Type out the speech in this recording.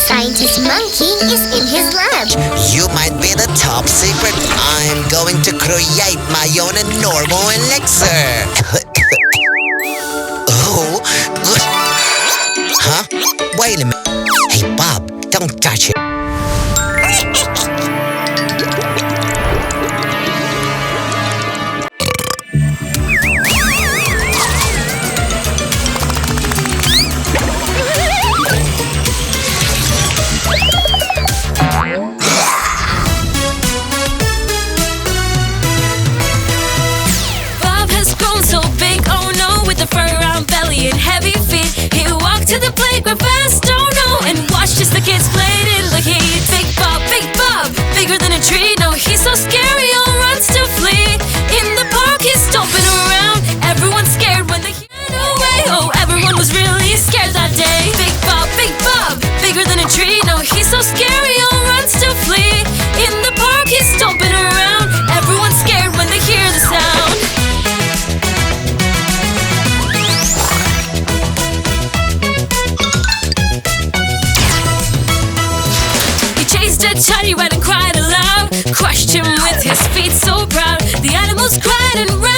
scientist monkey is in his lab. You might be the top secret. I'm going to create my own normal elixir. Oh. Huh? Wait a minute. Hey, Bob, don't touch it. And heavy feet, he walked to the playground fast, don't know, and watched as the kids played in the heat. Big Bob, bigger than a tree. No, he's so scary, all runs to flee. In the park, he's stomping around. Everyone's scared when they hear away. Oh, everyone was really scared that day. Big Bob, bigger than a tree. No, he's so scary, all runs to flee. In the park, he's stomping around. Everyone's scared when they hear the sound. Johnny ran and cried aloud, crushed him with his feet so proud. The animals cried and ran.